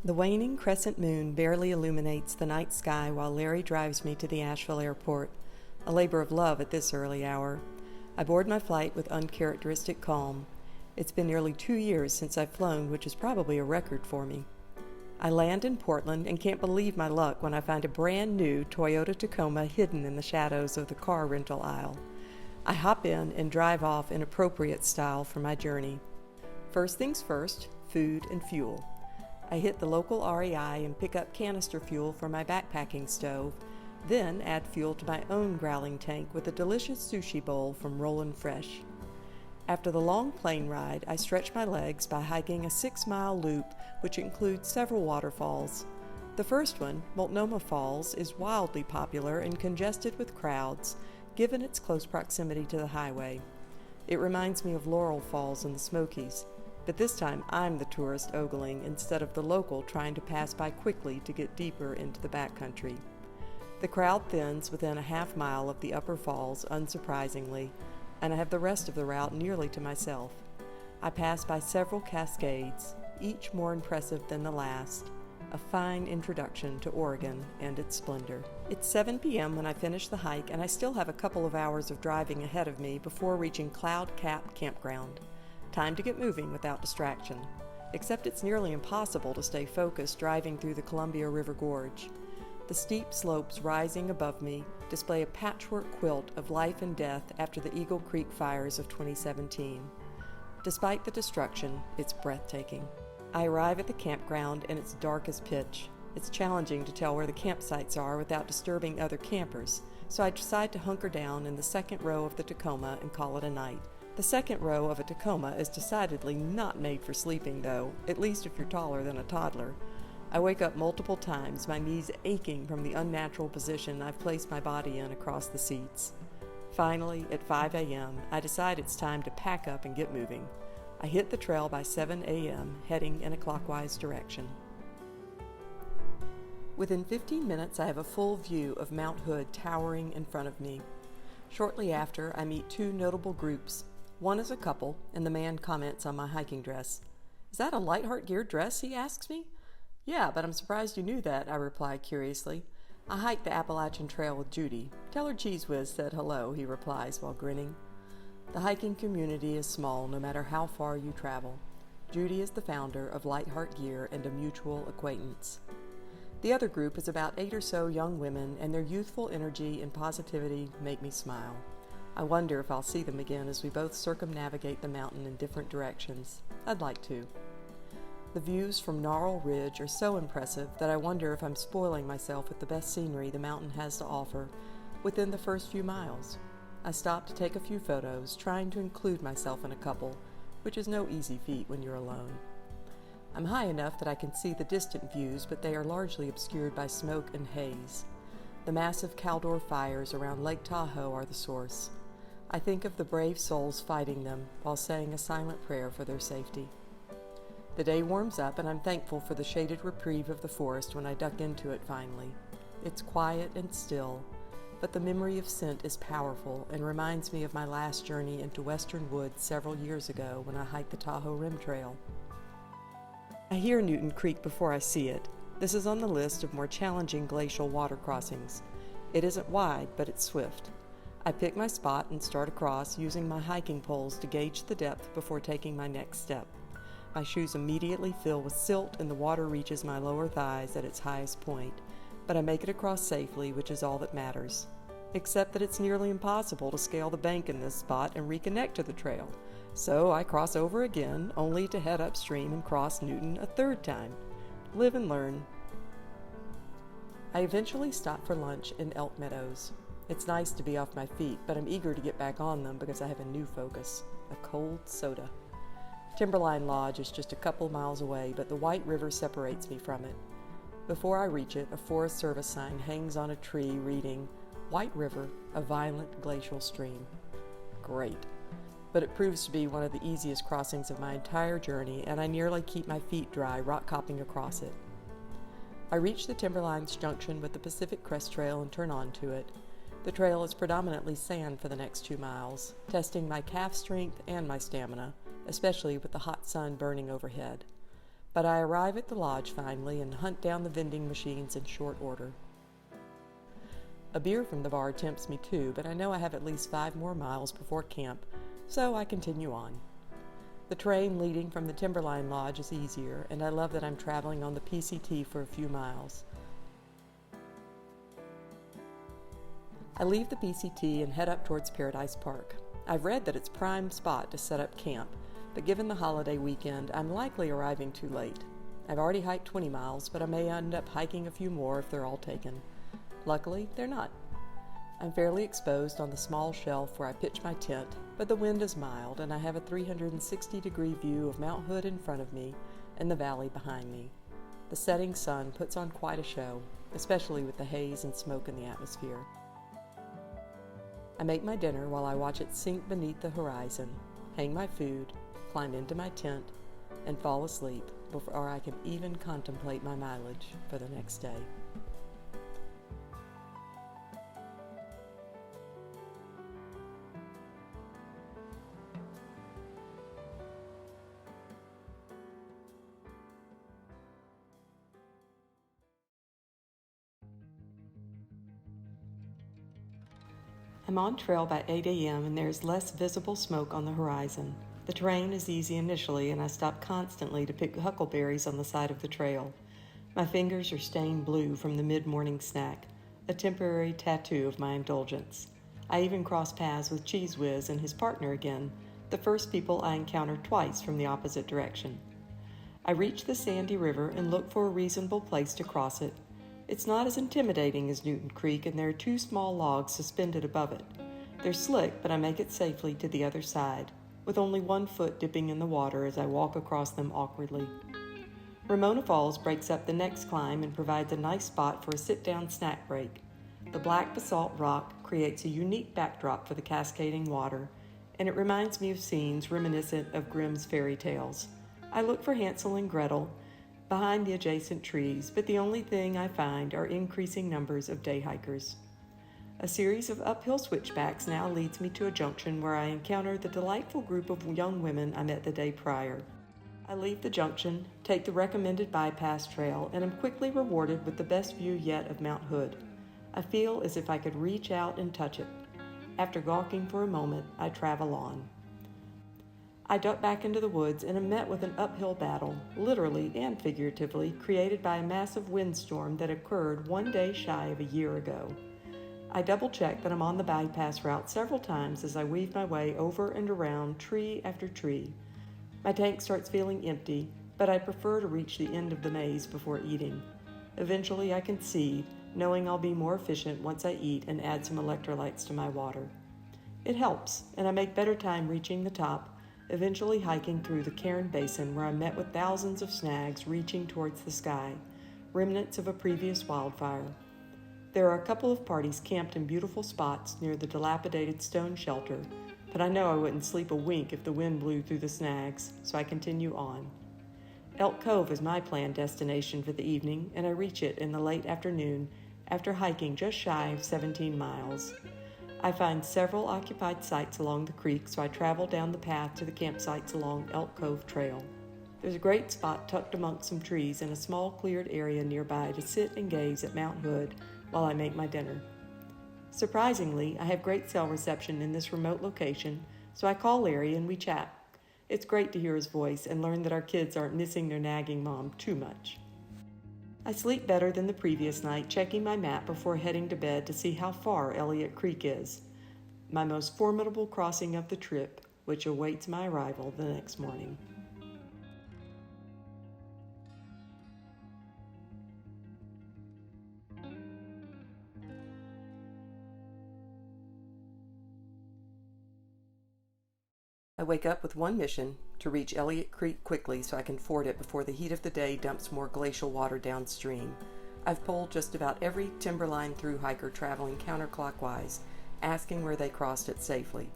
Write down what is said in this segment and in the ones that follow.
The waning crescent moon barely illuminates the night sky while Larry drives me to the Asheville airport, a labor of love at this early hour. I board my flight with uncharacteristic calm. It's been nearly 2 years since I've flown, which is probably a record for me. I land in Portland and can't believe my luck when I find a brand new Toyota Tacoma hidden in the shadows of the car rental aisle. I hop in and drive off in appropriate style for my journey. First things first, food and fuel. I hit the local REI and pick up canister fuel for my backpacking stove, then add fuel to my own growling tank with a delicious sushi bowl from Rollin' Fresh. After the long plane ride, I stretch my legs by hiking a 6-mile loop which includes several waterfalls. The first one, Multnomah Falls, is wildly popular and congested with crowds, given its close proximity to the highway. It reminds me of Laurel Falls in the Smokies, but this time I'm the tourist ogling instead of the local trying to pass by quickly to get deeper into the backcountry. The crowd thins within a half-mile of the upper falls, unsurprisingly, and I have the rest of the route nearly to myself. I pass by several cascades, each more impressive than the last, a fine introduction to Oregon and its splendor. It's 7 p.m. when I finish the hike, and I still have a couple of hours of driving ahead of me before reaching Cloud Cap Campground. Time to get moving without distraction, except it's nearly impossible to stay focused driving through the Columbia River Gorge. The steep slopes rising above me display a patchwork quilt of life and death after the Eagle Creek fires of 2017. Despite the destruction, it's breathtaking. I arrive at the campground and it's dark as pitch. It's challenging to tell where the campsites are without disturbing other campers, so I decide to hunker down in the second row of the Tacoma and call it a night. The second row of a Tacoma is decidedly not made for sleeping, though, at least if you're taller than a toddler. I wake up multiple times, my knees aching from the unnatural position I've placed my body in across the seats. Finally, at 5 a.m., I decide it's time to pack up and get moving. I hit the trail by 7 a.m., heading in a clockwise direction. Within 15 minutes, I have a full view of Mount Hood towering in front of me. Shortly after, I meet two notable groups. One is a couple, and the man comments on my hiking dress. "Is that a Lightheart geared dress?" he asks me. "Yeah, but I'm surprised you knew that," I reply curiously. "I hiked the Appalachian Trail with Judy. Tell her Cheese Whiz said hello," he replies while grinning. The hiking community is small no matter how far you travel. Judy is the founder of Lightheart Gear and a mutual acquaintance. The other group is about 8 or so young women, and their youthful energy and positivity make me smile. I wonder if I'll see them again as we both circumnavigate the mountain in different directions. I'd like to. The views from Gnarl Ridge are so impressive that I wonder if I'm spoiling myself with the best scenery the mountain has to offer within the first few miles. I stop to take a few photos, trying to include myself in a couple, which is no easy feat when you're alone. I'm high enough that I can see the distant views, but they are largely obscured by smoke and haze. The massive Caldor fires around Lake Tahoe are the source. I think of the brave souls fighting them while saying a silent prayer for their safety. The day warms up, and I'm thankful for the shaded reprieve of the forest when I duck into it finally. It's quiet and still, but the memory of scent is powerful and reminds me of my last journey into western woods several years ago when I hiked the Tahoe Rim Trail. I hear Newton Creek before I see it. This is on the list of more challenging glacial water crossings. It isn't wide, but it's swift. I pick my spot and start across using my hiking poles to gauge the depth before taking my next step. My shoes immediately fill with silt and the water reaches my lower thighs at its highest point, but I make it across safely, which is all that matters. Except that it's nearly impossible to scale the bank in this spot and reconnect to the trail, so I cross over again, only to head upstream and cross Newton a third time. Live and learn. I eventually stop for lunch in Elk Meadows. It's nice to be off my feet, but I'm eager to get back on them because I have a new focus: a cold soda. Timberline Lodge is just a couple miles away, but the White River separates me from it. Before I reach it, a Forest Service sign hangs on a tree reading, "White River, a violent glacial stream." Great. But it proves to be one of the easiest crossings of my entire journey, and I nearly keep my feet dry rock hopping across it. I reach the Timberline's junction with the Pacific Crest Trail and turn onto it. The trail is predominantly sand for the next 2 miles, testing my calf strength and my stamina, especially with the hot sun burning overhead. But I arrive at the lodge finally and hunt down the vending machines in short order. A beer from the bar tempts me too, but I know I have at least 5 more miles before camp, so I continue on. The train leading from the Timberline Lodge is easier, and I love that I'm traveling on the PCT for a few miles. I leave the PCT and head up towards Paradise Park. I've read that it's prime spot to set up camp, but given the holiday weekend, I'm likely arriving too late. I've already hiked 20 miles, but I may end up hiking a few more if they're all taken. Luckily, they're not. I'm fairly exposed on the small shelf where I pitch my tent, but the wind is mild and I have a 360-degree view of Mount Hood in front of me and the valley behind me. The setting sun puts on quite a show, especially with the haze and smoke in the atmosphere. I make my dinner while I watch it sink beneath the horizon, hang my food, climb into my tent, and fall asleep before I can even contemplate my mileage for the next day. I'm on trail by 8 a.m. and there's less visible smoke on the horizon. The terrain is easy initially and I stop constantly to pick huckleberries on the side of the trail. My fingers are stained blue from the mid-morning snack, a temporary tattoo of my indulgence. I even cross paths with Cheese Whiz and his partner again, the first people I encounter twice from the opposite direction. I reach the sandy river and look for a reasonable place to cross it. It's not as intimidating as Newton Creek, and there are 2 small logs suspended above it. They're slick, but I make it safely to the other side, with only 1 foot dipping in the water as I walk across them awkwardly. Ramona Falls breaks up the next climb and provides a nice spot for a sit-down snack break. The black basalt rock creates a unique backdrop for the cascading water, and it reminds me of scenes reminiscent of Grimm's fairy tales. I look for Hansel and Gretel behind the adjacent trees, but the only thing I find are increasing numbers of day hikers. A series of uphill switchbacks now leads me to a junction where I encounter the delightful group of young women I met the day prior. I leave the junction, take the recommended bypass trail, and am quickly rewarded with the best view yet of Mount Hood. I feel as if I could reach out and touch it. After gawking for a moment, I travel on. I duck back into the woods and am met with an uphill battle, literally and figuratively, created by a massive windstorm that occurred 1 day shy of a year ago. I double-check that I'm on the bypass route several times as I weave my way over and around tree after tree. My tank starts feeling empty, but I prefer to reach the end of the maze before eating. Eventually I concede, knowing I'll be more efficient once I eat and add some electrolytes to my water. It helps, and I make better time reaching the top, eventually hiking through the Cairn Basin where I'm met with thousands of snags reaching towards the sky, remnants of a previous wildfire. There are a couple of parties camped in beautiful spots near the dilapidated stone shelter, but I know I wouldn't sleep a wink if the wind blew through the snags, so I continue on. Elk Cove is my planned destination for the evening, and I reach it in the late afternoon after hiking just shy of 17 miles. I find several occupied sites along the creek, so I travel down the path to the campsites along Elk Cove Trail. There's a great spot tucked amongst some trees in a small cleared area nearby to sit and gaze at Mount Hood while I make my dinner. Surprisingly, I have great cell reception in this remote location, so I call Larry and we chat. It's great to hear his voice and learn that our kids aren't missing their nagging mom too much. I sleep better than the previous night, checking my map before heading to bed to see how far Elliott Creek is, my most formidable crossing of the trip, which awaits my arrival the next morning. I wake up with one mission, to reach Elliott Creek quickly so I can ford it before the heat of the day dumps more glacial water downstream. I've polled just about every Timberline through hiker traveling counterclockwise, asking where they crossed it safely.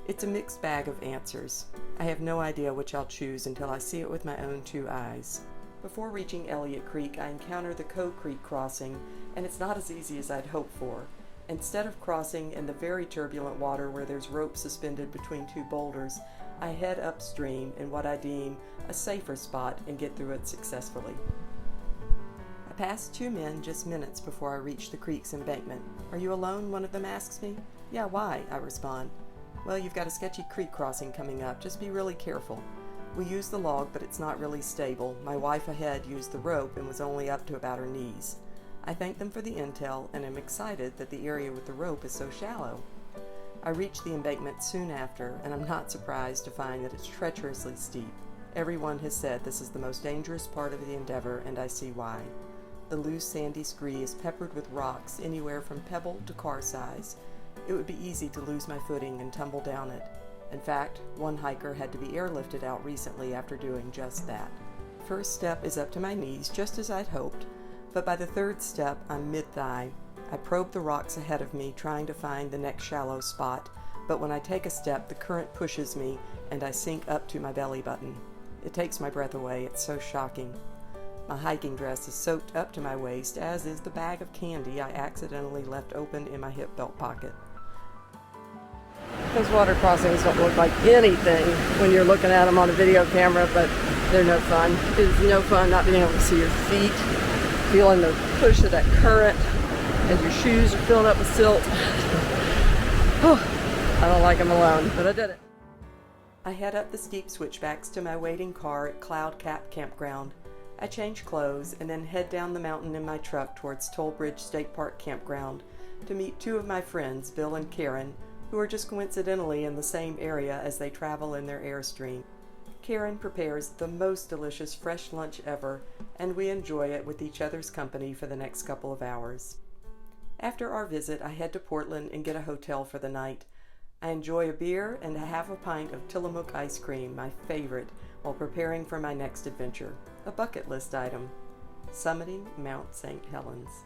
It's a mixed bag of answers. I have no idea which I'll choose until I see it with my own 2 eyes. Before reaching Elliott Creek, I encounter the Coe Creek crossing, and it's not as easy as I'd hoped for. Instead of crossing in the very turbulent water where there's rope suspended between 2 boulders, I head upstream in what I deem a safer spot and get through it successfully. I pass two men just minutes before I reach the creek's embankment. "Are you alone?" one of them asks me. "Yeah, why?" I respond. "Well, you've got a sketchy creek crossing coming up. Just be really careful." We use the log, but it's not really stable. My wife ahead used the rope and was only up to about her knees. I thank them for the intel and am excited that the area with the rope is so shallow. I reach the embankment soon after, and I'm not surprised to find that it's treacherously steep. Everyone has said this is the most dangerous part of the endeavor, and I see why. The loose sandy scree is peppered with rocks anywhere from pebble to car size. It would be easy to lose my footing and tumble down it. In fact, one hiker had to be airlifted out recently after doing just that. First step is up to my knees, just as I'd hoped, but by the third step, I'm mid-thigh. I probe the rocks ahead of me, trying to find the next shallow spot, but when I take a step, the current pushes me, and I sink up to my belly button. It takes my breath away. It's so shocking. My hiking dress is soaked up to my waist, as is the bag of candy I accidentally left open in my hip belt pocket. Those water crossings don't look like anything when you're looking at them on a video camera, but they're no fun. It is no fun not being able to see your feet, feeling the push of that current, and your shoes are filled up with silt. I don't like them alone, but I did it. I head up the steep switchbacks to my waiting car at Cloud Cap Campground. I change clothes and then head down the mountain in my truck towards Toll Bridge State Park Campground to meet two of my friends, Bill and Karen, who are just coincidentally in the same area as they travel in their Airstream. Karen prepares the most delicious fresh lunch ever, and we enjoy it with each other's company for the next couple of hours. After our visit, I head to Portland and get a hotel for the night. I enjoy a beer and a half a pint of Tillamook ice cream, my favorite, while preparing for my next adventure, a bucket list item, summiting Mount St. Helens.